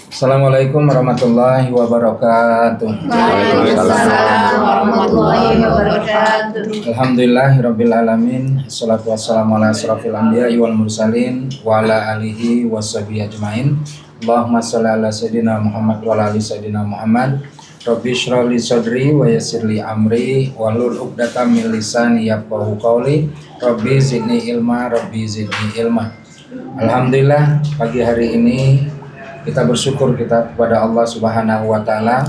Assalamualaikum warahmatullahi wabarakatuh. Waalaikumsalam warahmatullahi wabarakatuh. Alhamdulillahirabbil alamin. Wassalatu wassalamu ala asrofil anbiya'i wal mursalin wa ala alihi washabihi ajmain. Allahumma shalli ala sayyidina Muhammad wa ala ali sayyidina Muhammad. Rabbi shrah li sadri wa yassir li amri wahlul 'uqdatam min lisani yafqahu qawli. Rabbi zidni ilma, Rabbi zidni ilma. Alhamdulillah, pagi hari ini kita bersyukur kepada Allah Subhanahu wa taala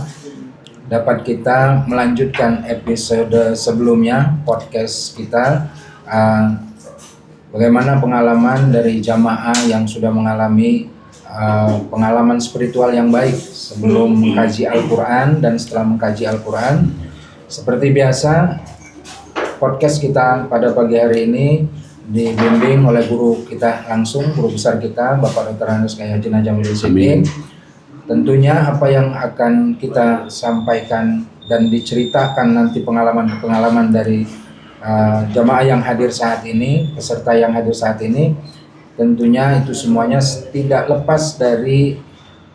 dapat kita melanjutkan episode sebelumnya podcast kita, bagaimana pengalaman dari jamaah yang sudah mengalami pengalaman spiritual yang baik sebelum mengkaji Al-Quran dan setelah mengkaji Al-Quran. Seperti biasa, podcast kita pada pagi hari ini dibimbing oleh guru kita langsung, guru besar kita, Bapak Dr. Hanus Kyai Haji Najamudin Siddiq. Tentunya apa yang akan kita sampaikan dan diceritakan nanti pengalaman-pengalaman dari jamaah yang hadir saat ini, peserta yang hadir saat ini, tentunya itu semuanya tidak lepas dari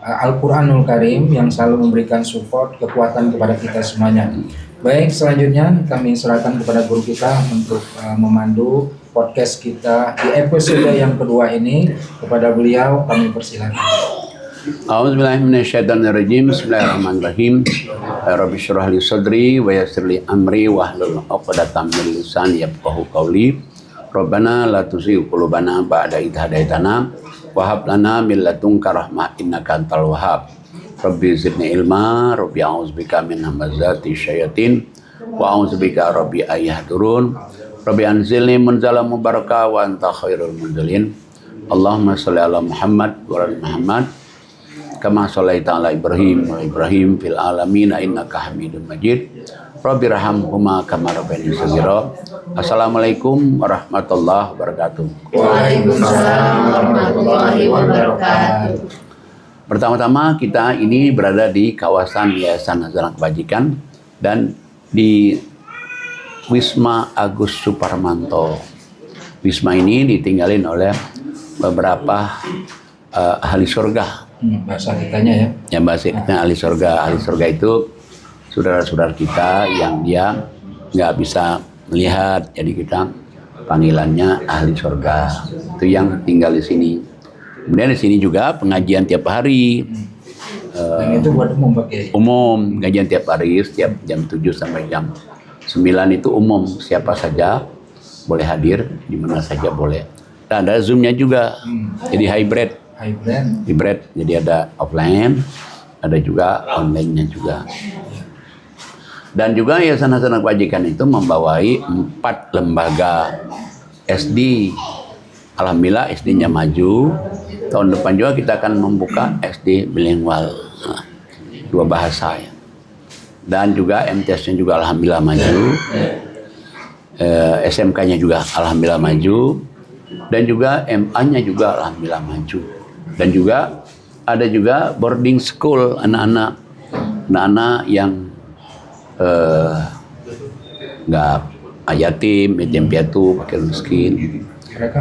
Al-Quranul Karim yang selalu memberikan support, kekuatan kepada kita semuanya. Baik, selanjutnya kami serahkan kepada guru kita untuk memandu podcast kita di episode yang kedua ini. Kepada beliau kami persilakan. A'udzubillahiminasyaitonirrajim. Bismillahirrahmanirrahim. Rabbi shrah li sadri wa yassir li amri wahlul 'uqdatam min lisani yafqahu qawli. Rabbana la tuzigh qulubana ba'da idh hadaitana wa hab lana min ladunka rahmah innaka antal wahhab. Rabbi zidni ilma, Rabbi a'udzubika min hamazati syayatin wa a'udzubika Rabbi ayahdurun. Rabbi anzilni munzalan mubarakah wa anta khairul munzilin. Allahumma sholli ala Muhammad wa ala Muhammad kama shallaita ala Ibrahim wa Ibrahim fil alamin innaka Hamidum Majid. Rabbi rahamhuma kama rabbayani shaghira. Assalamualaikum warahmatullahi wabarakatuh. Waalaikumsalam warahmatullahi wabarakatuh. Pertama-tama kita ini berada di kawasan Yayasan Hazanah Kebajikan dan di Wisma Agus Suparmanto. Wisma ini ditinggalin oleh beberapa ahli surga. Bahasa kitanya ya. Yang bahasa kita ahli surga. Ahli surga itu saudara-saudara kita yang dia nggak bisa melihat, jadi kita panggilannya ahli surga. Itu yang tinggal di sini. Kemudian di sini juga pengajian tiap hari. Dan itu buat umum pakai. Umum, pengajian tiap hari setiap jam 7 sampai jam 9 itu umum, siapa saja boleh hadir, di mana saja boleh. Dan ada Zoom-nya juga. Jadi hybrid. Jadi ada offline, ada juga online-nya juga. Dan juga Yayasan Hazanah Kebajikan itu membawai 4 lembaga SD. Alhamdulillah SD-nya maju. Tahun depan juga kita akan membuka SD bilingual, 2 bahasa ya. Dan juga MTS-nya juga alhamdulillah maju. SMK-nya juga alhamdulillah maju. Dan juga MA-nya juga alhamdulillah maju. Dan juga ada juga boarding school anak-anak yang nggak yatim piatu, fakir miskin.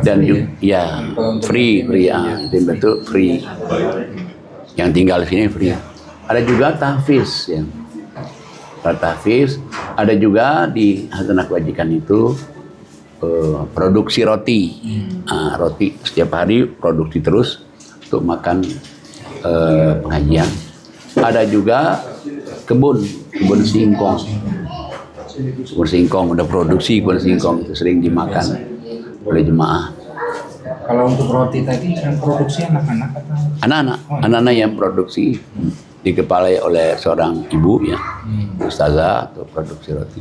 Dan juga ya free ya, betul free. Yang tinggal di sini free. Ada juga tahfiz ya. Tahfiz, ada juga di Hazanah Kebajikan itu produksi roti. Roti setiap hari produksi terus untuk makan pengajian. Ada juga kebun singkong. Kebun singkong udah produksi, kebun singkong itu sering dimakan oleh jemaah. Kalau untuk roti tadi yang produksi anak-anak atau? Anak-anak yang produksi dikepalai oleh seorang ibu ya, ustazah atau produksi roti.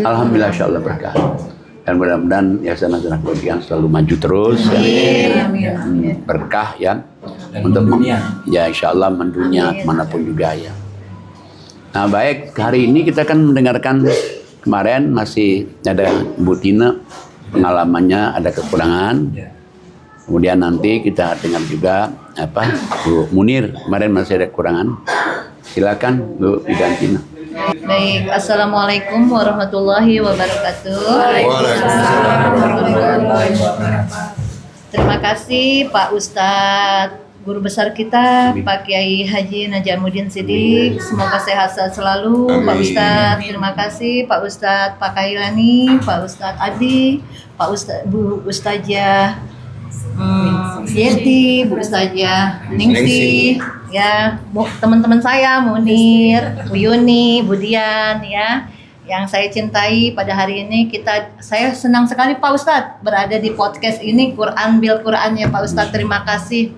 Alhamdulillah insyaallah berkah. Dan mudah-mudahan Yayasan Hazanah Kebajikan selalu maju terus. Berkah ya. Dan untuk mendunia. Ya insyaallah mendunia manapun juga ya. Nah baik, hari ini kita akan mendengarkan, kemarin masih ada Bu Tina, pengalamannya ada kekurangan. Kemudian nanti kita dengar juga Bu Munir, kemarin masih ada kekurangan. Silakan Bu Tina. Baik, assalamualaikum warahmatullahi wabarakatuh. Waalaikumsalam warahmatullahi wabarakatuh. Terima kasih Pak Ustadz guru besar kita, Pak Kiai Haji Najamuddin Siddiq. Semoga sehat selalu. Pak Ustadz, terima kasih. Pak Ustadz Pak Kailani, Pak Ustadz Adi, Pak Ustadz Bu Ustazah Yeti, Bu Ustazah Ningsi, ya, teman-teman saya Munir, Bu Yuni, Bu Dian, ya, yang saya cintai pada hari ini. Saya senang sekali Pak Ustadz berada di podcast ini, Quran Bil Quran ya Pak Ustadz. Terima kasih.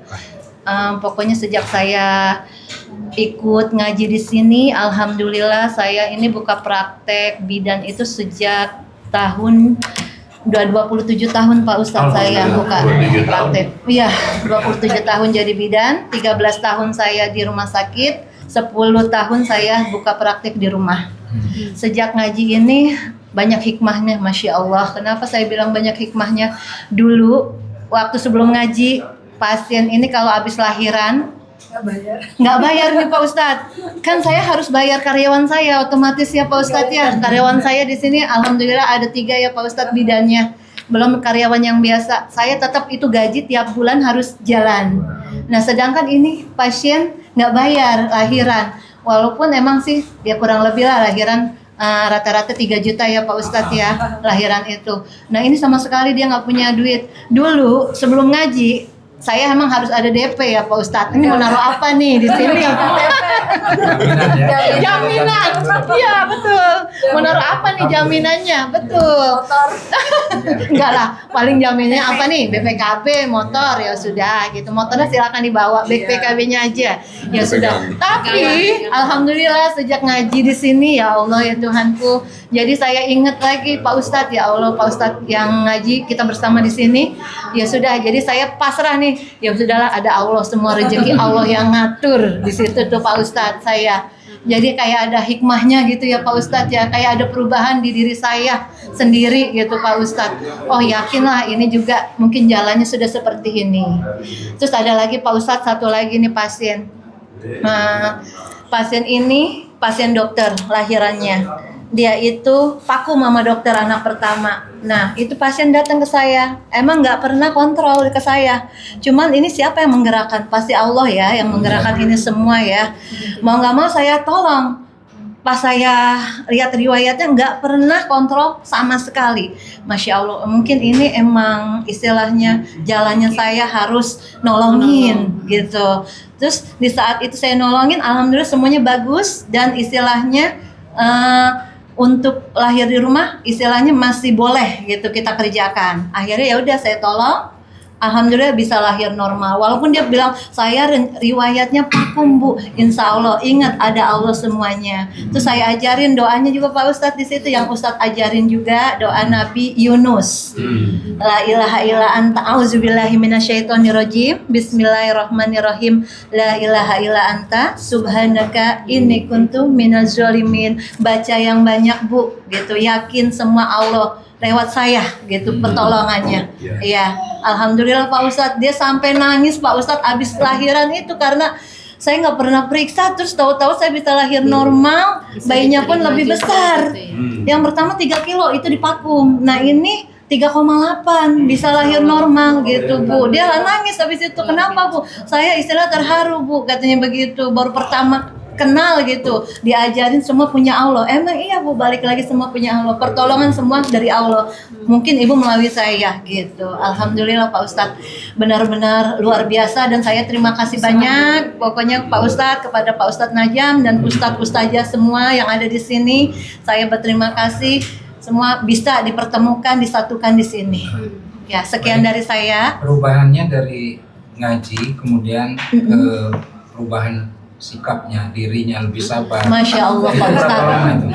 Pokoknya sejak saya ikut ngaji di sini, alhamdulillah saya ini buka praktek bidan itu sejak tahun 27 tahun Pak Ustadz saya buka praktek. Iya, 27 tahun jadi bidan, 13 tahun saya di rumah sakit, 10 tahun saya buka praktek di rumah. Sejak ngaji ini banyak hikmahnya, Masya Allah. Kenapa saya bilang banyak hikmahnya? Dulu waktu sebelum ngaji, pasien ini kalau habis lahiran nggak bayar nih Pak Ustadz. Kan saya harus bayar karyawan saya otomatis ya Pak Ustadz ya. Karyawan saya di sini alhamdulillah ada 3 ya Pak Ustadz bidannya. Belum karyawan yang biasa. Saya tetap itu gaji tiap bulan harus jalan. Nah sedangkan ini pasien nggak bayar lahiran. Walaupun emang sih dia kurang lebih lah lahiran rata-rata 3 juta ya Pak Ustadz ya lahiran itu. Nah ini sama sekali dia nggak punya duit. Dulu sebelum ngaji saya emang harus ada DP ya Pak Ustadz. Ini mau naruh apa nih di sini? Jaminan. Iya betul. Mau naruh apa nih jaminannya? Betul. Motor. Enggak lah. Paling jaminannya apa nih? BPKB, motor ya sudah gitu. Motornya silakan dibawa. BPKB-nya aja. Ya sudah. Tapi alhamdulillah sejak ngaji di sini ya Allah ya Tuhanku. Jadi saya ingat lagi Pak Ustadz ya Allah Pak Ustadz yang ngaji kita bersama di sini. Ya sudah. Jadi saya pasrah nih. Ya sudahlah ada Allah, semua rezeki Allah yang ngatur di situ tuh Pak Ustadz saya. Jadi kayak ada hikmahnya gitu ya Pak Ustadz ya, kayak ada perubahan di diri saya sendiri gitu Pak Ustadz. Oh yakinlah ini juga mungkin jalannya sudah seperti ini. Terus ada lagi Pak Ustadz satu lagi nih pasien. Pasien ini pasien dokter lahirannya. Dia itu vakum sama dokter anak pertama. Nah itu pasien datang ke saya, emang nggak pernah kontrol ke saya. Cuman ini siapa yang menggerakkan? Pasti Allah ya yang menggerakkan ini semua ya. Mau nggak mau saya tolong. Pas saya lihat riwayatnya nggak pernah kontrol sama sekali. Masya Allah, mungkin ini emang istilahnya jalannya saya harus nolongin gitu. Terus di saat itu saya nolongin, alhamdulillah semuanya bagus dan istilahnya untuk lahir di rumah istilahnya masih boleh gitu kita kerjakan. Akhirnya ya udah saya tolong, alhamdulillah bisa lahir normal. Walaupun dia bilang saya riwayatnya vakum Bu, insya Allah ingat ada Allah semuanya. Terus saya ajarin doanya juga Pak Ustadz di situ yang Ustadz ajarin juga doa Nabi Yunus. La ilaha illa anta auzubillahi minasyaitonirrajim. Bismillahirrahmanirrahim. La ilaha illa anta subhanaka inni kuntu minaz zalimin. Baca yang banyak Bu, gitu. Yakin semua Allah lewat saya gitu pertolongannya. Iya, alhamdulillah Pak Ustadz, dia sampai nangis Pak Ustadz abis lahiran itu karena saya nggak pernah periksa, terus tahu-tahu saya bisa lahir normal, bayinya pun lebih besar. Yang pertama 3 kilo itu dipakum. Nah ini 3,8 bisa lahir normal gitu Bu. Dia nangis habis itu. Kenapa Bu? Saya istilah terharu Bu, katanya begitu. Baru pertama kenal gitu, diajarin semua punya Allah. Emang iya Bu, balik lagi semua punya Allah. Pertolongan semua dari Allah. Mungkin Ibu melalui saya gitu. Alhamdulillah Pak Ustadz, benar-benar luar biasa dan saya terima kasih banyak. Pokoknya Pak Ustadz, kepada Pak Ustadz Najam dan Ustadz-Ustazah semua yang ada di sini, saya berterima kasih. Semua bisa dipertemukan, disatukan di sini. Ya, sekian dari saya. Perubahannya dari ngaji kemudian ke perubahan sikapnya, dirinya lebih sabar. Masya Allah Pak Itu berapa Ustadz. lama itu?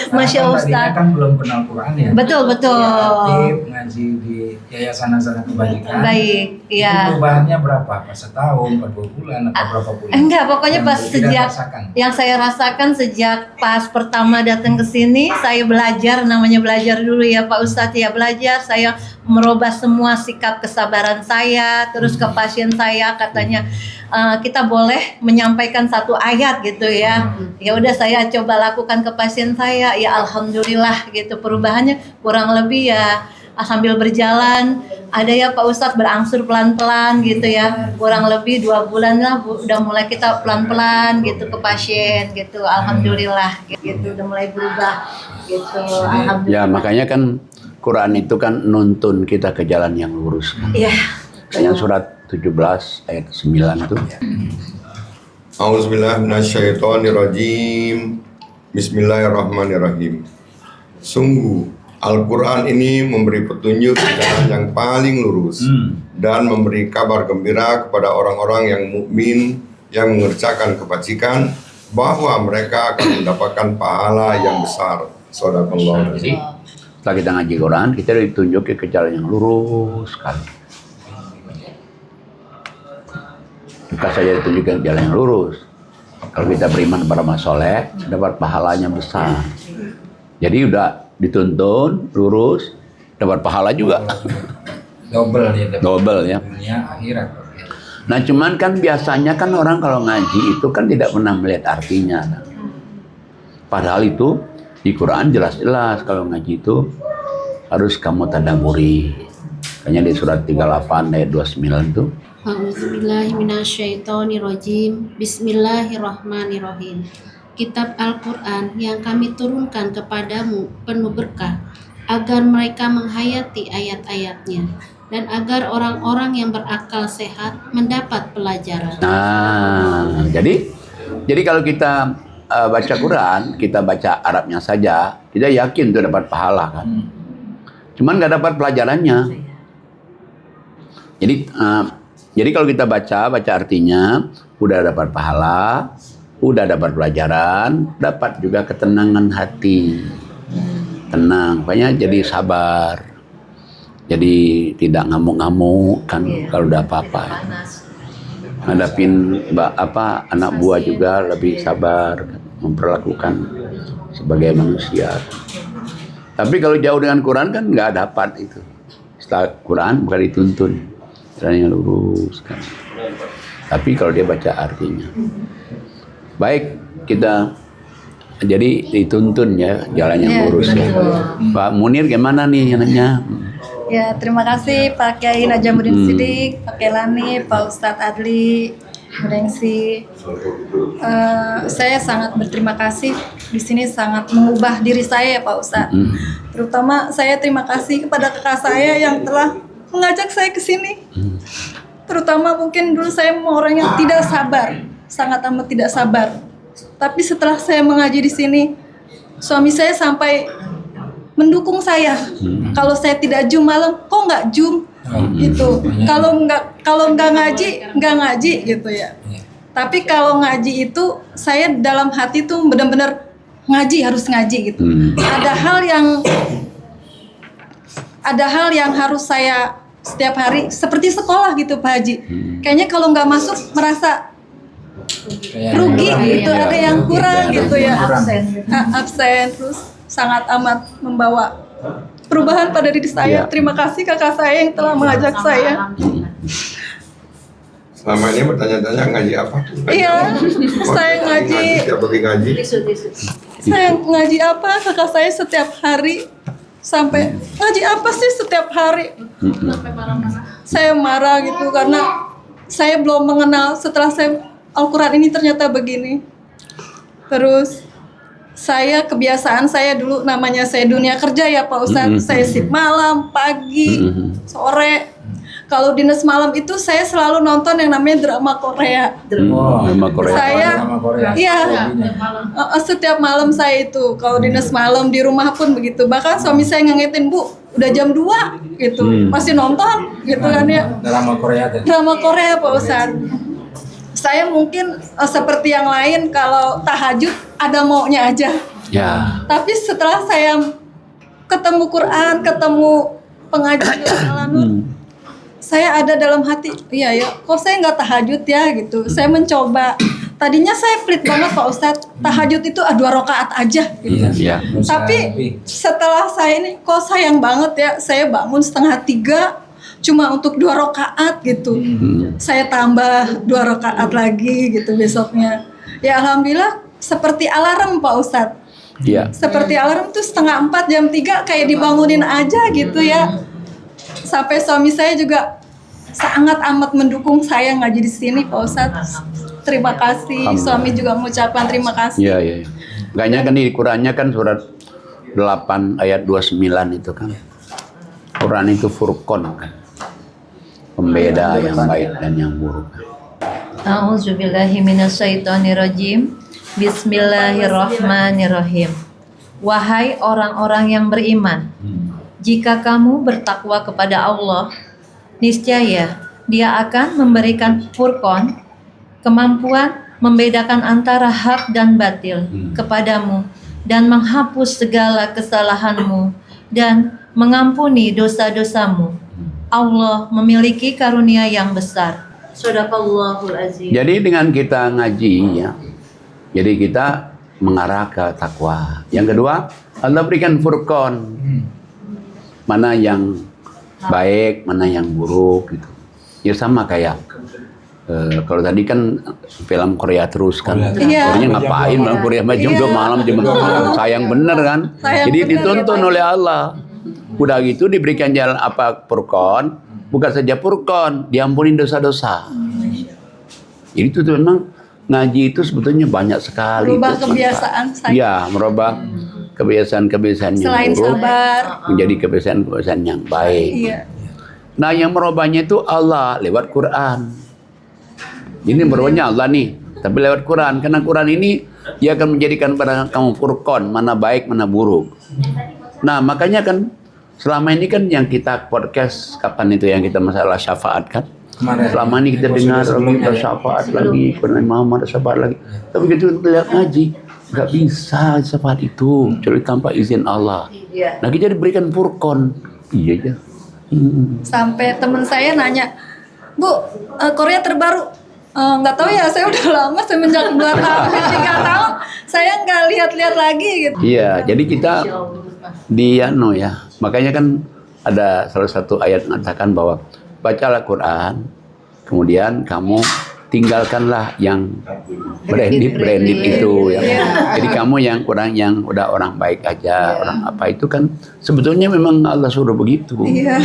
Masya Kan Ustadz. tadinya kan belum kenal Quran ya. Betul. Aktif ngaji di Yayasan Hazanah Kebajikan. Baik, Itu ya. perubahannya berapa? Apa setahun, apa 2 bulan, apa berapa bulan? Enggak, pokoknya Yang pas tidak sejak rasakan. yang saya rasakan sejak pas pertama datang ke sini, saya belajar, namanya belajar dulu ya Pak Ustadz ya, belajar. Saya merubah semua sikap kesabaran saya, terus ke pasien saya katanya kita boleh menyampaikan satu ayat gitu ya. Ya udah saya coba lakukan ke pasien saya, ya alhamdulillah gitu perubahannya kurang lebih ya sambil berjalan. Ada ya Pak Ustadz berangsur pelan-pelan gitu ya, kurang lebih 2 bulan lah udah mulai kita pelan-pelan gitu ke pasien gitu. Alhamdulillah gitu udah mulai berubah gitu. Alhamdulillah. Ya makanya kan Quran itu kan nuntun kita ke jalan yang lurus. Iya. Yang surat 17 ayat 9 itu. A'udzubillahi minasyaitonirrajim. Bismillahirrahmanirrahim. Sungguh Al-Quran ini memberi petunjuk ke jalan yang paling lurus dan memberi kabar gembira kepada orang-orang yang mukmin yang mengerjakan kebajikan bahwa mereka akan mendapatkan pahala yang besar. Shadaqallahu. Jadi setelah kita ngaji Quran, kita ditunjuk ke jalan yang lurus sekali. Bukan saja ditunjukkan jalan yang lurus. Kalau kita beriman kepada Mas Soleh, dapat pahalanya besar. Jadi udah dituntun lurus, dapat pahala juga. Double ya. Double ya. Dunia akhirat. Nah cuman kan biasanya kan orang kalau ngaji itu kan tidak pernah melihat artinya. Padahal itu di Quran jelas-jelas kalau ngaji itu harus kamu tadabburi. Makanya di surat 38 ayat 29 itu. A'udzubillahi minasyaitonirrajim. Bismillahirrahmanirrahim. Kitab Al-Quran yang kami turunkan kepadamu penuh berkah agar mereka menghayati ayat-ayatnya dan agar orang-orang yang berakal sehat mendapat pelajaran. Nah, jadi kalau kita baca Quran, kita baca Arabnya saja, kita yakin itu dapat pahala kan. Cuman nggak dapat pelajarannya. Jadi kalau kita baca artinya, udah dapat pahala, udah dapat pelajaran, dapat juga ketenangan hati. Tenang, makanya jadi sabar. Jadi tidak ngamuk-ngamuk kan kalau udah apa-apa. Ngadapin anak buah juga lebih sabar, memperlakukan sebagai manusia. Tapi kalau jauh dengan Quran kan nggak dapat itu. Setelah Quran bukan dituntun, jalannya lurus kan. Tapi kalau dia baca artinya. Baik, kita jadi dituntun ya jalan yang lurus ya. Pak Munir gimana nih anaknya? Ya, terima kasih Pak Kiai Najamuddin Siddiq, Pak Kelani, Pak Ustadz Adli, Mudengsi. Saya sangat berterima kasih. Di sini sangat mengubah diri saya, Pak Ustadz. Terutama saya terima kasih kepada kakak saya yang telah mengajak saya ke sini. Terutama mungkin dulu saya orang yang tidak sabar, sangat amat tidak sabar. Tapi setelah saya mengaji di sini, suami saya sampai mendukung saya. Kalau saya tidak jum malam, kok nggak jum? Gitu. Kalau nggak ngaji gitu ya. Tapi kalau ngaji itu saya dalam hati tuh benar-benar ngaji, harus ngaji gitu. Ada hal yang harus saya setiap hari seperti sekolah gitu Pak Haji. Kayaknya kalau nggak masuk merasa rugi gitu, ada yang kurang gitu ya. Absen terus sangat amat membawa perubahan pada diri saya. Terima kasih kakak saya yang telah mengajak saya. Selama ini bertanya-tanya ngaji apa? Iya, saya ngaji. Setiap pergi ngaji. Saya ngaji apa? Kakak saya setiap hari sampai ngaji apa sih setiap hari? Saya marah gitu karena saya belum mengenal. Setelah saya Al-Quran ini ternyata begini. Terus kebiasaan saya dulu namanya saya dunia kerja ya Pak Ustadz. Saya shift malam, pagi, sore. Kalau dinas malam itu saya selalu nonton yang namanya drama Korea. Drama Korea. Setiap malam saya itu kalau dinas malam di rumah pun begitu. Bahkan suami saya ngingetin, Bu, udah jam 2 gitu, masih nonton gitu kan ya. Drama Korea Pak Ustadz. Saya mungkin seperti yang lain kalau tahajud ada maunya aja. Ya. Tapi setelah saya ketemu Quran, ketemu pengajian Al-Nur, saya ada dalam hati, iya ya, kok saya nggak tahajud ya gitu. Saya mencoba. Tadinya saya pelit banget Pak Ustadz, tahajud itu 2 rakaat aja gitu. Iya. Tapi setelah saya ini, kok sayang banget ya, saya bangun 2:30 cuma untuk 2 rakaat gitu. Saya tambah 2 rakaat lagi gitu besoknya. Ya alhamdulillah seperti alarm Pak Ustadz. Iya. Seperti alarm tuh 3:30 jam 3 kayak dibangunin aja gitu ya. Sampai suami saya juga sangat amat mendukung saya ngaji di sini Pak Ustadz. Terima kasih. Alhamdulillah. Suami juga mengucapkan terima kasih. Iya, iya. Makanya kan di Qurannya kan surat 8 ayat 29 itu kan. Quran itu furqan kan. Pembeda yang baik dan yang buruk. A'udzubillahi minasyaitonirrajim. Bismillahirrahmanirrahim. Wahai orang-orang yang beriman, jika kamu bertakwa kepada Allah, niscaya Dia akan memberikan furqan, kemampuan membedakan antara hak dan batil kepadamu dan menghapus segala kesalahanmu dan mengampuni dosa-dosamu. Allah memiliki karunia yang besar. Shadaqallahul azim. Jadi dengan kita ngaji ya, jadi kita mengarah ke takwa. Yang kedua, Allah berikan furqan. Mana yang baik, mana yang buruk gitu. Ya sama kayak kalau tadi kan film Korea terus kan. Iya. Koreanya ngapain film Korea jam 2 malam jam sayang bener kan. Sayang Jadi bener, ditonton ya, Pak. oleh Allah. Udah gitu diberikan jalan apa furqan, bukan saja furqan, diampuni dosa-dosa. Jadi itu tuh memang ngaji itu sebetulnya banyak sekali. Merubah tuh kebiasaan saya. Iya, merubah kebiasaan-kebiasaan yang Selain buruk sabar. menjadi kebiasaan-kebiasaan yang baik. Iya. Nah, yang merubahnya itu Allah lewat Quran. Ini merubahnya Allah nih, tapi lewat Quran. Karena Quran ini dia akan menjadikan pada kamu furqan, mana baik, mana buruk. Nah, makanya kan selama ini kan yang kita podcast kapan itu yang kita masalah syafaat kan? Kemarin. Selama ini kita dengar kita syafaat lagi, pernah Muhammad syafaat lagi. Tapi begitu kita lihat ngaji, nggak bisa syafaat itu kecuali tanpa izin Allah. Nah, kita diberikan furqan. Iya ya. Sampai teman saya nanya, Bu, Korea terbaru. Nggak tahu ya, saya udah lama semenjak 2 tahun, 3 tahun, saya nggak lihat-lihat lagi gitu. Iya, jadi kita di ya. Makanya kan ada salah satu ayat mengatakan bahwa bacalah Quran, kemudian kamu tinggalkanlah yang branded itu ya. Jadi kamu yang kurang, yang udah orang baik aja, orang apa itu kan sebetulnya memang Allah suruh begitu. Iya.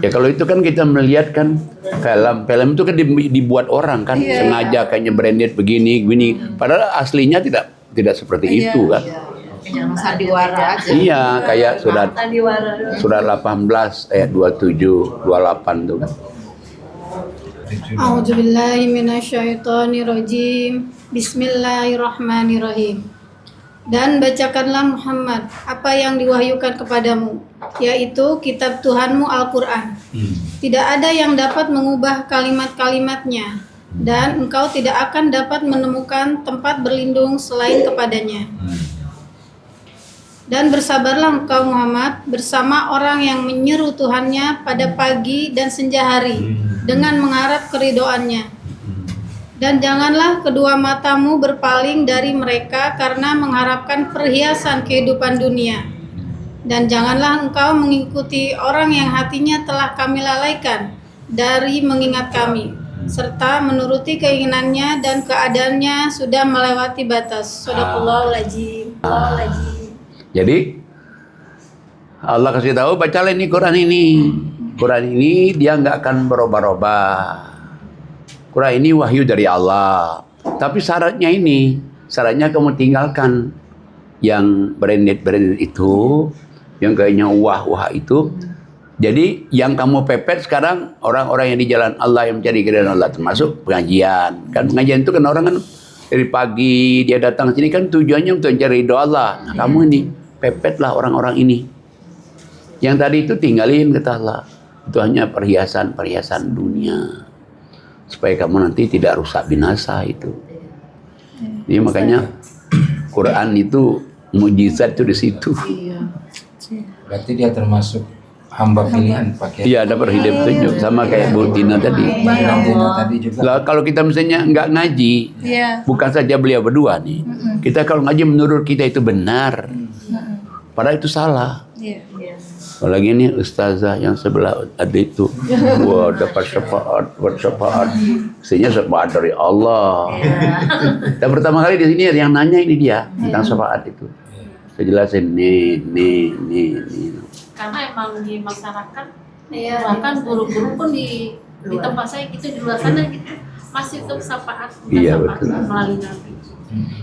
Ya kalau itu kan kita melihat kan film itu kan dibuat orang kan sengaja kayaknya branded begini. Padahal aslinya tidak seperti itu kan. Jangan sandiwara aja. Iya, kayak surat 18 ayat 27, 28 tuh kan. A'udzubillahi minasyaitonirrajim. Bismillahirrahmanirrahim. Dan bacakanlah Muhammad apa yang diwahyukan kepadamu, yaitu kitab Tuhanmu Al-Quran. Tidak ada yang dapat mengubah kalimat-kalimatnya, dan engkau tidak akan dapat menemukan tempat berlindung selain kepadanya. Dan bersabarlah engkau Muhammad bersama orang yang menyeru Tuhannya pada pagi dan senja hari dengan mengharap keridhoannya. Dan janganlah kedua matamu berpaling dari mereka karena mengharapkan perhiasan kehidupan dunia. Dan janganlah engkau mengikuti orang yang hatinya telah kami lalaikan dari mengingat kami, serta menuruti keinginannya dan keadaannya sudah melewati batas. Shadaqallahul azim. Jadi Allah kasih tahu bacalah ini Quran ini. Quran ini dia nggak akan berubah-ubah. Quran ini wahyu dari Allah. Tapi syaratnya kamu tinggalkan yang branded itu, yang kayaknya wah itu. Jadi yang kamu pepet sekarang orang-orang yang di jalan Allah yang mencari keridhaan Allah, termasuk pengajian. Kan pengajian itu kan orang kan dari pagi dia datang sini kan tujuannya untuk mencari ridho Allah. Nah, kamu ini pepetlah orang-orang ini. Yang tadi itu tinggalin kata Allah. Itu hanya perhiasan-perhiasan dunia. Supaya kamu nanti tidak rusak binasa itu. Jadi makanya Quran itu mujizat itu di situ. Berarti dia termasuk hamba pilihan pakai. Iya, ada hidup tunjuk sama kayak Bu Tina tadi. Tina tadi juga. Lah kalau kita misalnya nggak ngaji, Iya. bukan saja beliau berdua nih. Kita kalau ngaji menurut kita itu benar. Padahal itu salah. Iya. Apalagi ini ustazah yang sebelah ada itu, wah dapat syafaat, mestinya syafaat dari Allah. Dan pertama kali di sini ada yang nanya ini dia tentang syafaat itu. Saya jelasin nih. Karena emang di masyarakat Iya. bahkan guru-guru pun di tempat saya gitu, di luar sana gitu masih tetap syafaat, Iya, syafaat betul. melalui Nabi.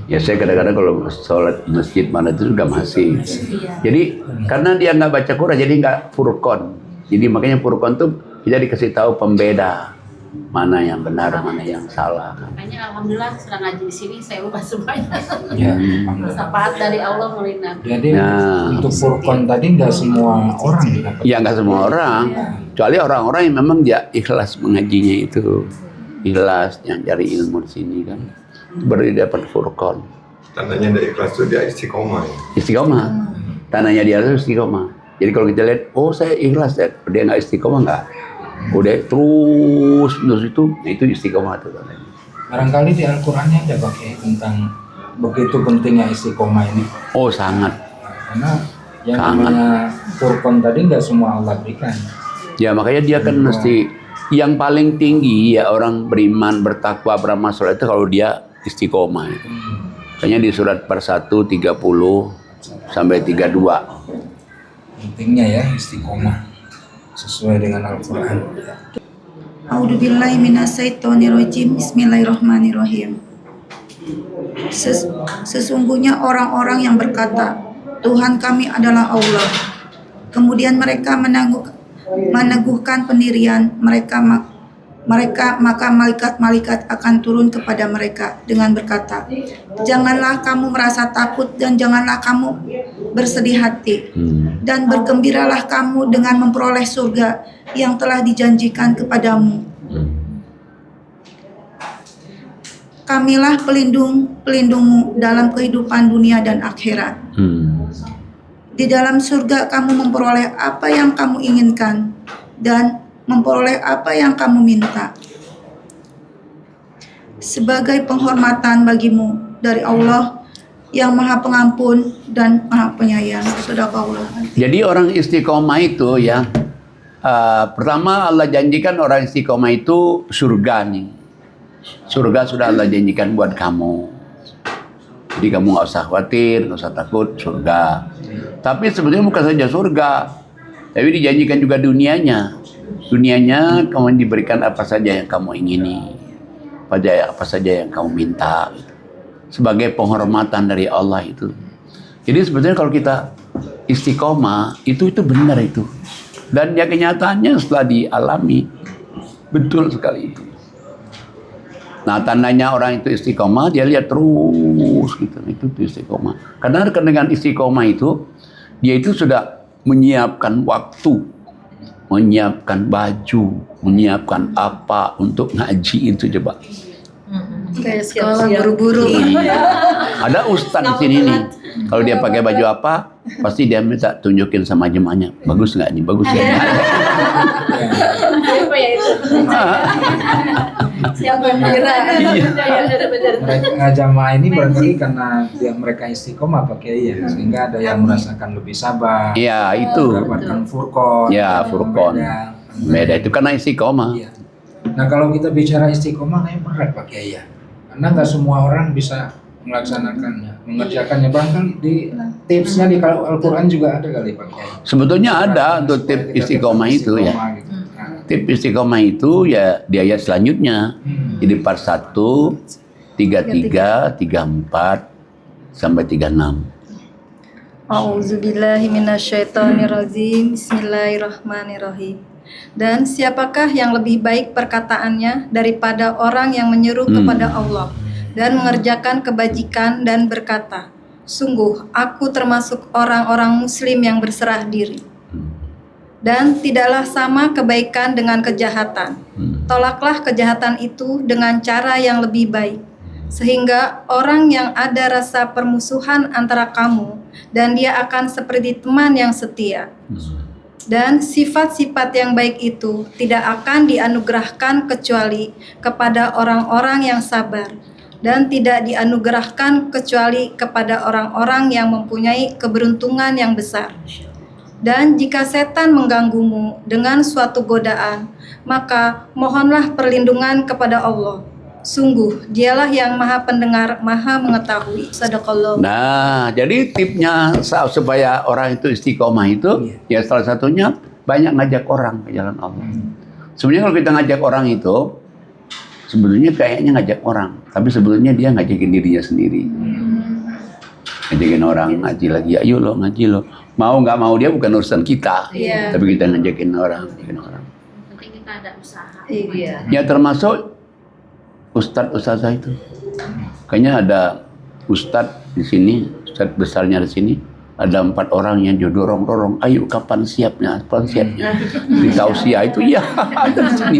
Ya saya kadang-kadang kalau sholat masjid mana itu juga masih. Iya. Jadi karena dia nggak baca Quran, jadi nggak furqan. Jadi makanya furqan tuh kita dikasih tahu pembeda mana yang benar, mana yang salah. Makanya alhamdulillah setelah ngaji di sini saya ubah semuanya. Ya, Syafaat dari Allah melalui Nabi. jadi Nah. untuk furqan tadi nggak semua orang dapat. Ya nggak semua orang, kecuali orang-orang yang memang dia ikhlas mengajinya itu, ikhlas yang cari ilmu di sini kan, baru dia dapat furqan. Tandanya dari ikhlas itu dia istiqomah ya. Istiqomah, tanahnya dia itu istiqomah. Jadi kalau kita lihat, oh saya ikhlas, dia nggak istiqomah nggak, udah terus itu, nah itu istiqomah tuh tandanya. Barangkali di Al-Qur'annya ada pakai tentang begitu pentingnya istiqomah ini. Oh sangat. Karena yang Sangat. namanya furqan tadi nggak semua Allah berikan. Ya makanya dia kan mesti yang paling tinggi ya orang beriman, bertakwa, beramal soleh itu kalau dia istiqomah. Makanya di surat per 1 30 sampai 32. Pentingnya ya istiqomah sesuai dengan Al-Qur'an. A'udzubillahi minasyaitonirrajim. Bismillahirrahmanirrahim. Sesungguhnya orang-orang yang berkata, Tuhan kami adalah Allah. Kemudian mereka meneguhkan pendirian mereka, maka malaikat-malaikat akan turun kepada mereka dengan berkata, janganlah kamu merasa takut dan janganlah kamu bersedih hati. Dan bergembiralah kamu dengan memperoleh surga yang telah dijanjikan kepadamu. Kamilah pelindungmu dalam kehidupan dunia dan akhirat. Di dalam surga kamu memperoleh apa yang kamu inginkan dan memperoleh apa yang kamu minta. Sebagai penghormatan bagimu dari Allah yang Maha Pengampun dan Maha Penyayang. Sadaqallah. Jadi orang istiqomah itu ya, pertama Allah janjikan orang istiqomah itu surga nih. Surga sudah Allah janjikan buat kamu. Jadi kamu nggak usah khawatir, nggak usah takut, surga. Tapi sebenarnya bukan saja surga, tapi dijanjikan juga dunianya. Dunianya kamu diberikan apa saja yang kamu ingini, apa saja yang kamu minta. Sebagai penghormatan dari Allah itu. Jadi sebetulnya kalau kita istiqomah itu benar itu. Dan ya kenyataannya setelah dialami betul sekali itu. Nah tandanya orang itu istiqomah dia lihat terus gitu. Itu istiqomah. Karena dengan istiqomah itu dia itu sudah menyiapkan waktu, menyiapkan baju, menyiapkan apa untuk ngaji itu coba. Kayak sekolah buru-buru. Iya. Ada ustadz di sini nih. Kalau dia pakai baju apa, pasti dia minta tunjukin sama jemaahnya. Bagus nggak nih? Bagus nggak? Apa ya itu? Siapa yang kira? Mereka jamaah ini barangkali karena mereka istiqomah pakai ya, sehingga ada yang merasakan lebih sabar. Iya itu. Mendapatkan furqan. Ya furqan. Beda itu karena istiqomah. Iya. Nah kalau kita bicara istiqomah kayak berat Pak Kiai ya. Karena nggak semua orang bisa melaksanakannya, mengerjakannya. Bahkan di tipsnya di Al-Quran juga ada kali Pak Kiai. Sebetulnya ada untuk tip istiqomah itu ya. Gitu. Nah, Tip istiqomah itu ya di ayat selanjutnya. Jadi part 1, 33, 34 sampai 36. A'udzubillahi minasyaitonirrajim. Bismillahirrahmanirrahim. Dan siapakah yang lebih baik perkataannya daripada orang yang menyeru kepada Allah dan mengerjakan kebajikan dan berkata, sungguh aku termasuk orang-orang muslim yang berserah diri. Dan tidaklah sama kebaikan dengan kejahatan. Tolaklah kejahatan itu dengan cara yang lebih baik, sehingga orang yang ada rasa permusuhan antara kamu dan dia akan seperti teman yang setia. Dan sifat-sifat yang baik itu tidak akan dianugerahkan kecuali kepada orang-orang yang sabar, dan tidak dianugerahkan kecuali kepada orang-orang yang mempunyai keberuntungan yang besar. Dan jika setan mengganggumu dengan suatu godaan, maka mohonlah perlindungan kepada Allah. Sungguh, dialah yang maha pendengar, maha mengetahui. Sadaqallah. Nah, jadi tipnya supaya orang itu istiqomah itu, ya salah satunya banyak ngajak orang ke jalan Allah. Sebenarnya kalau kita ngajak orang itu, sebetulnya kayaknya ngajak orang, tapi sebetulnya dia ngajakin dirinya sendiri. Ngajakin orang ngaji lagi, ayo lo ngaji lo. Mau nggak mau dia bukan urusan kita, tapi kita ngajakin orang. Penting kita ada usaha. Iya. Ya termasuk ustadz-ustadzah itu. Kayaknya ada ustadz di sini, ustadz besarnya di sini. Ada 4 orang yang dorong-dorong, ayo kapan siapnya, kapan siapnya. Di tausiah itu ya ada di sini.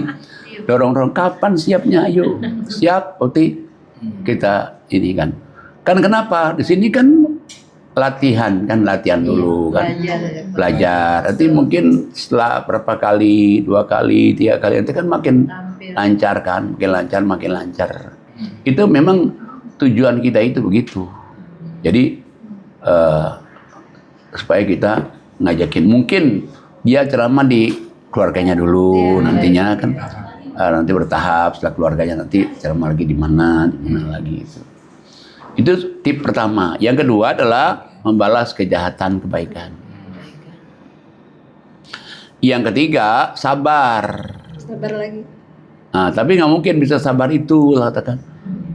Dorong-dorong, kapan siapnya, ayo. Siap, Oti. Kita ini kan. Kan kenapa? Di sini kan latihan dulu kan. Belajar. Nanti mungkin setelah berapa kali, 2 kali, 3 kali, nanti kan makin lancar kan, makin lancar. Itu memang tujuan kita itu begitu. Jadi supaya kita ngajakin, mungkin dia ceramah di keluarganya dulu, nantinya kan nanti bertahap, setelah keluarganya nanti ceramah lagi di mana lagi itu. Itu tip pertama. Yang kedua adalah membalas kejahatan kebaikan. Yang ketiga, sabar. Sabar lagi. Nah, tapi nggak mungkin bisa sabar itu, katakan.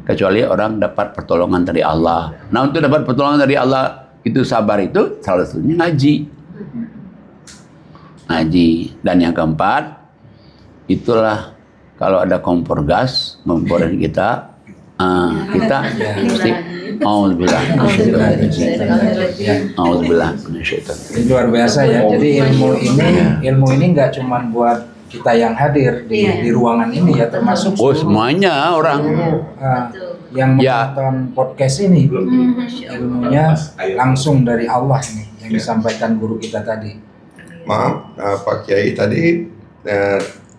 Kecuali orang dapat pertolongan dari Allah. Nah, untuk dapat pertolongan dari Allah, itu sabar itu salah satunya ngaji. Dan yang keempat, itulah kalau ada kompor gas memporin kita mesti auzubillah. Ini luar biasa ya. Jadi ilmu ini nggak cuma buat kita yang hadir di ruangan ini ya, termasuk semuanya orang yang menonton podcast ini. Ilmunya langsung dari Allah nih yang disampaikan guru kita tadi. Maaf, Pak Kiai tadi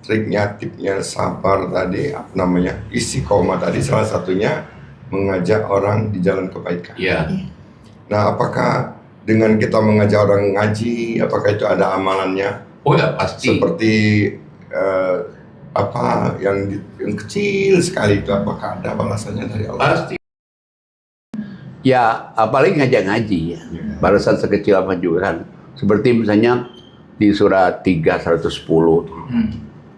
tipnya sabar tadi, apa namanya, istiqomah tadi salah satunya mengajak orang di jalan kebaikan. Iya. Nah, apakah dengan kita mengajak orang ngaji, apakah itu ada amalannya? Oh ya pasti. Seperti apa yang kecil sekali itu, apakah ada balasannya dari Allah? Pasti. Ya, apalagi ngajak ngaji ya. Balasan sekecil apa juga kan. Seperti misalnya di surat 3:110.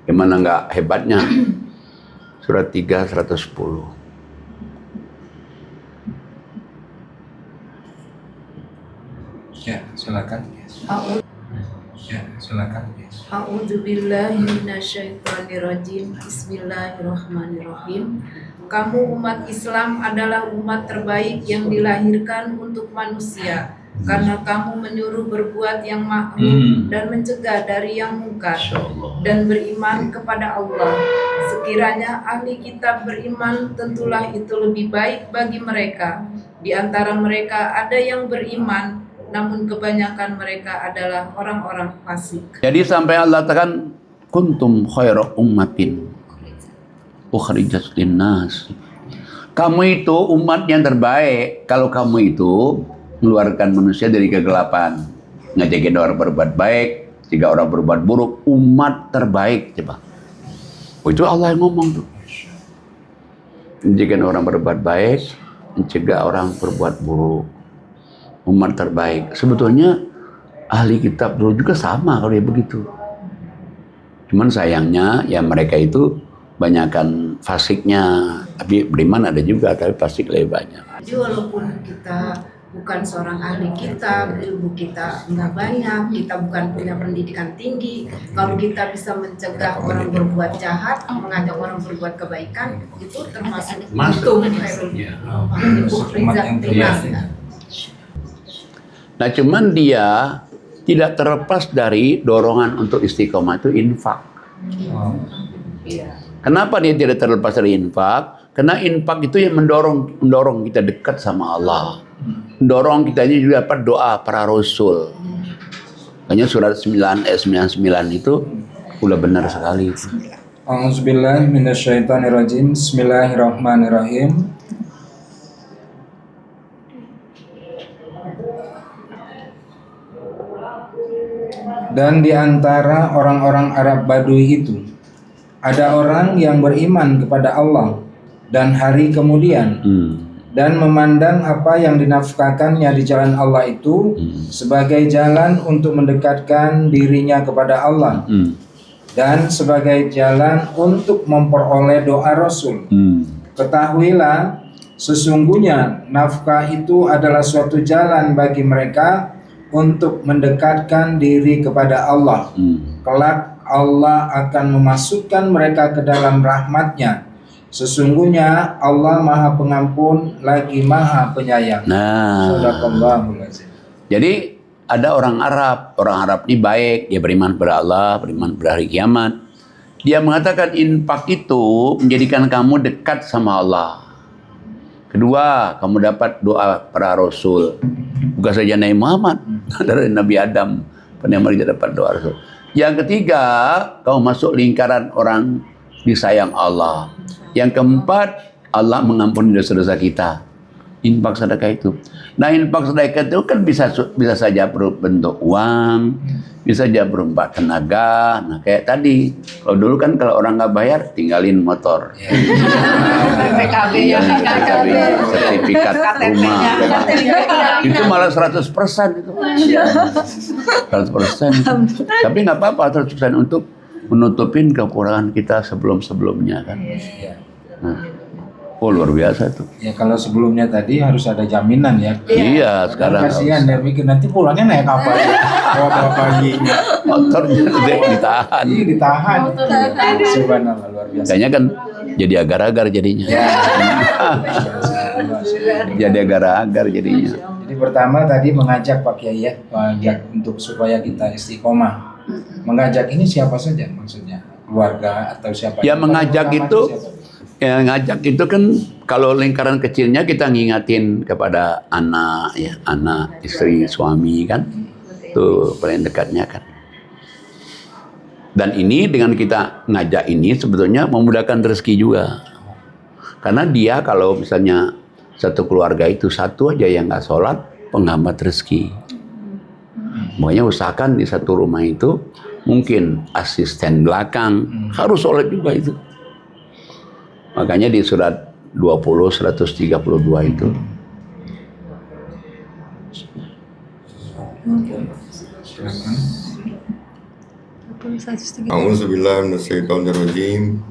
Gimana nggak hebatnya? Surat 3:110. Ya, silakan. Ya, silakan. A'udzubillahi minasyaitonirrajim. Bismillahirrahmanirrahim. Kamu umat Islam adalah umat terbaik yang dilahirkan untuk manusia, karena kamu menyuruh berbuat yang ma'ruf dan mencegah dari yang mungkar, dan beriman kepada Allah. Sekiranya ahli kitab beriman, tentulah itu lebih baik bagi mereka. Di antara mereka ada yang beriman, namun kebanyakan mereka adalah orang-orang fasik. Jadi sampai Allah katakan kuntum khairu ummatin ukhrijat linnas. Kamu itu umat yang terbaik kalau kamu itu mengeluarkan manusia dari kegelapan, ngajakin orang berbuat baik, jika orang berbuat buruk, umat terbaik. Coba. Oh, itu Allah yang ngomong tuh. Ngajakin orang berbuat baik, mencegah orang berbuat buruk. Umat terbaik. Sebetulnya ahli kitab dulu juga sama kalau dia begitu. Cuman sayangnya ya mereka itu banyakkan fasiknya. Tapi beriman ada juga, tapi fasik lebih banyak. Jadi walaupun kita bukan seorang ahli kitab, ilmu kita nggak banyak, kita bukan punya pendidikan tinggi, kalau kita bisa mencegah orang berbuat jahat, mengajak orang berbuat kebaikan, itu termasuk Masuk. Umat yang terbaik. Nah cuman dia tidak terlepas dari dorongan untuk istiqomah itu infak. Kenapa dia tidak terlepas dari infak? Karena infak itu yang mendorong kita dekat sama Allah. Mendorong kita ini juga dapat doa para rasul. Makanya surat 9 ayat 99 itu udah benar sekali. A'udzubillahi minasyaitonirrajim. Bismillahirrahmanirrahim. Dan di antara orang-orang Arab Badui itu ada orang yang beriman kepada Allah dan hari kemudian, dan memandang apa yang dinafkahkannya di jalan Allah itu sebagai jalan untuk mendekatkan dirinya kepada Allah dan sebagai jalan untuk memperoleh doa Rasul. Ketahuilah, sesungguhnya nafkah itu adalah suatu jalan bagi mereka untuk mendekatkan diri kepada Allah. Kelak Allah akan memasukkan mereka ke dalam rahmat-Nya. Sesungguhnya Allah Maha Pengampun lagi Maha Penyayang. Shadaqallahul azim. Jadi ada orang Arab ini baik, dia beriman pada Allah, beriman pada hari kiamat. Dia mengatakan infak itu menjadikan kamu dekat sama Allah. Kedua, kamu dapat doa para Rasul. Bukan saja Nabi Muhammad, dari Nabi Adam pernah dia dapat doa Rasul. Yang ketiga, kamu masuk lingkaran orang disayang Allah. Yang keempat, Allah mengampuni dosa-dosa kita. Infak sedekah itu. Nah, infak sedekah itu kan bisa saja berbentuk uang, bisa saja berupa tenaga. Nah, kayak tadi, kalau dulu kan kalau orang nggak bayar, tinggalin motor. PKB ya. PKB, sertifikat rumah. Itu malah 100% itu. 100%. Tapi nggak apa-apa 100% untuk menutupin kekurangan kita sebelum-sebelumnya kan. Nah, oh luar biasa tuh. Ya kalau sebelumnya tadi harus ada jaminan ya. Iya, sekarang kasihan dia mikir nanti pulangnya naik apa ya? Bawa bayinya. Motornya ditahan. Iya ditahan. Subhanallah luar biasa. Kayaknya kan jadi agar-agar jadinya. Ya. Jadi agar-agar jadinya. Jadi pertama tadi mengajak Pak Kiai ya, mengajak untuk supaya kita istiqomah. Mengajak ini siapa saja maksudnya? Keluarga atau siapa? Ya mengajak itu, ya ngajak itu kan kalau lingkaran kecilnya kita ngingatin kepada anak ya, anak, istri, suami kan. Itu paling dekatnya kan. Dan ini dengan kita ngajak ini sebetulnya memudahkan rezeki juga. Karena dia kalau misalnya satu keluarga itu satu aja yang nggak sholat, penghambat rezeki. Makanya usahakan di satu rumah itu mungkin asisten belakang harus sholat juga itu. Makanya di surat 20 132 itu. A'udzubillahi minasyaitonirrajim.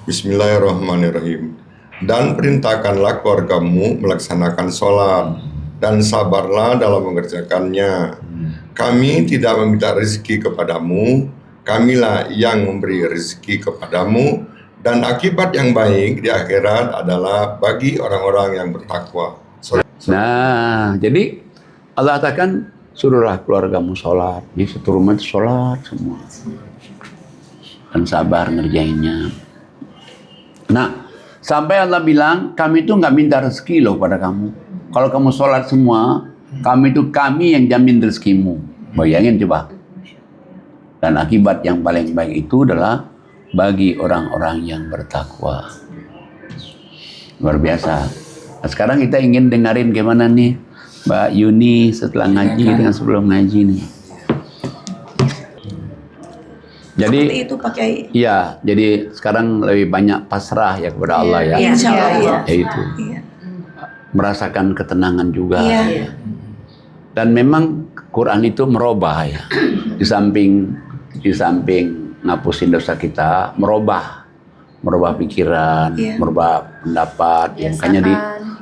Bismillahirrahmanirrahim. Dan perintahkanlah keluargamu melaksanakan sholat dan sabarlah dalam mengerjakannya. Kami tidak meminta rezeki kepadamu, kamilah yang memberi rezeki kepadamu, dan akibat yang baik di akhirat adalah bagi orang-orang yang bertakwa. Nah, jadi Allah katakan suruhlah keluargamu sholat. Di satu rumah itu sholat semua. Dan sabar ngerjainnya. Nah, sampai Allah bilang, kami itu nggak minta rezeki loh pada kamu. Kalau kamu sholat semua, kami yang jamin rezekimu. Bayangin coba. Dan akibat yang paling baik itu adalah bagi orang-orang yang bertakwa. Luar biasa. Nah, sekarang kita ingin dengerin gimana nih Mbak Yuni setelah ngaji dengan sebelum ngaji nih. Jadi Seperti itu Pak Kiai. iya, jadi sekarang lebih banyak pasrah ya kepada Allah ya. Insya Allah ya. Yaitu merasakan ketenangan juga. Iya. Dan memang Quran itu merubah ya. Di samping ngapusin dosa kita, merubah pikiran, merubah pendapat. Ya, makanya di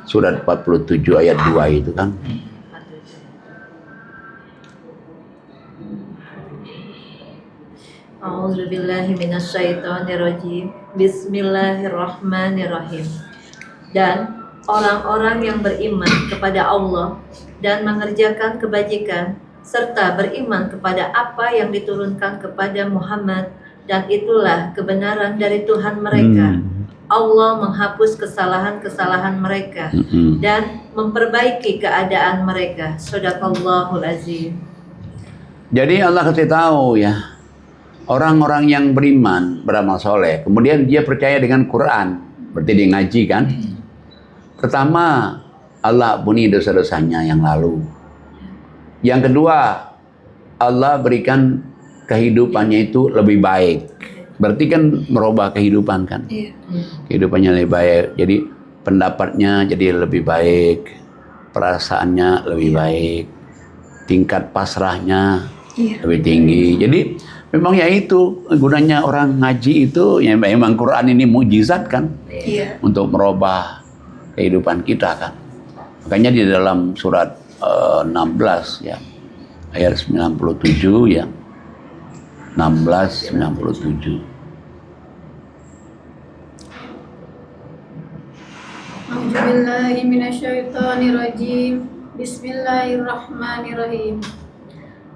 surat 47 ayat 2 itu kan. A'udzubillahi minasyaitonirrajim. Bismillahirrahmanirrahim. Dan orang-orang yang beriman kepada Allah dan mengerjakan kebajikan serta beriman kepada apa yang diturunkan kepada Muhammad, dan itulah kebenaran dari Tuhan mereka. Allah menghapus kesalahan-kesalahan mereka dan memperbaiki keadaan mereka. Shadaqallahul azim. Jadi Allah kasih tahu ya, orang-orang yang beriman, beramal soleh, kemudian dia percaya dengan Quran, berarti dia ngaji kan. Pertama, Allah ampuni dosa-dosanya yang lalu. Yang kedua, Allah berikan kehidupannya itu lebih baik. Berarti kan merubah kehidupan kan. Iya. Kehidupannya lebih baik. Jadi pendapatnya jadi lebih baik, perasaannya lebih baik, tingkat pasrahnya lebih tinggi. Jadi memang ya itu gunanya orang ngaji itu, ya memang Quran ini mukjizat kan, untuk merubah kehidupan kita kan. Makanya di dalam surat 16 ya, ayat 97 ya, 16-97. A'udzubillahi minasyaitonirrajim. Bismillahirrahmanirrahim.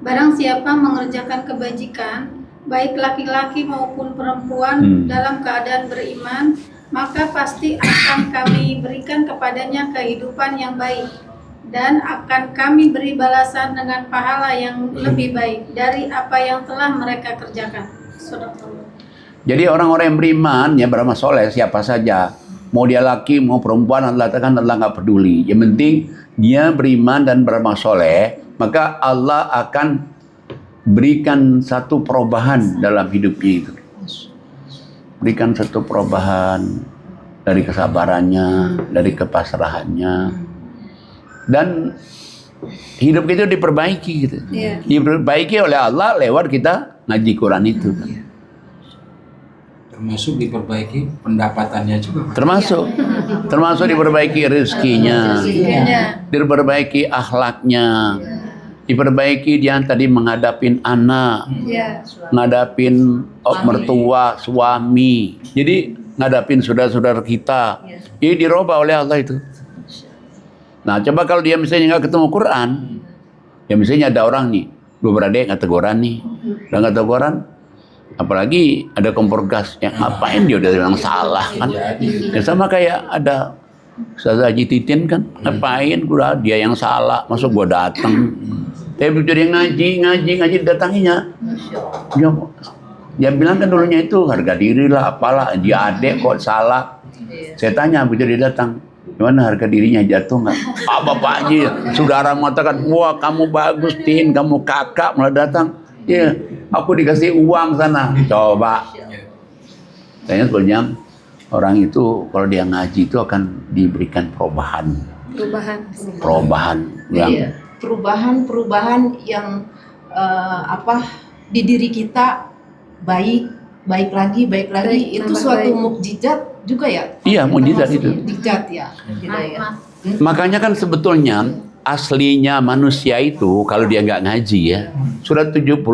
Barang siapa mengerjakan kebajikan, baik laki-laki maupun perempuan dalam keadaan beriman, maka pasti akan kami berikan kepadanya kehidupan yang baik, dan akan kami beri balasan dengan pahala yang lebih baik dari apa yang telah mereka kerjakan. Sadaqallah. Jadi orang-orang yang beriman ya beramal soleh siapa saja, mau dia laki mau perempuan, Allah kan Allah nggak peduli. Yang penting dia beriman dan beramal soleh, maka Allah akan berikan satu perubahan dalam hidupnya itu. Berikan satu perubahan dari kesabarannya, dari kepasrahannya, dan hidup kita diperbaiki gitu. Diperbaiki oleh Allah lewat kita ngaji Quran itu. Termasuk diperbaiki pendapatannya juga. Termasuk diperbaiki rezekinya, diperbaiki akhlaknya, diperbaiki dia tadi menghadapin anak, ngadapin mertua, suami. Jadi ngadapin saudara-saudara kita. Ini dirubah oleh Allah itu. Nah, coba kalau dia misalnya nggak ketemu Quran, ya misalnya ada orang nih, dua beradik nggak teguran nih, udah nggak teguran, apalagi ada kompor gas, yang ngapain dia udah bilang salah kan? Ya sama kayak ada Ustaz Haji Titin kan, ngapain gua dia yang salah, masuk gua datang. Tapi begitu dia ngaji datanginya. Dia bilang kan dulunya itu harga diri lah, apalah, dia adek kok salah. Saya tanya begitu dia datang, gimana harga dirinya jatuh nggak? Bapak Haji, saudara mengatakan, wah kamu bagus Tin, kamu kakak malah datang. Iya, aku dikasih uang sana. Coba. Kayaknya sebenarnya orang itu kalau dia ngaji itu akan diberikan perubahan. Iya, perubahan yang di diri kita baik lagi itu suatu mukjizat juga ya. Iya, mukjizat itu. Mukjizat ya. Makanya kan sebetulnya aslinya manusia itu kalau dia nggak ngaji ya, surat 70-19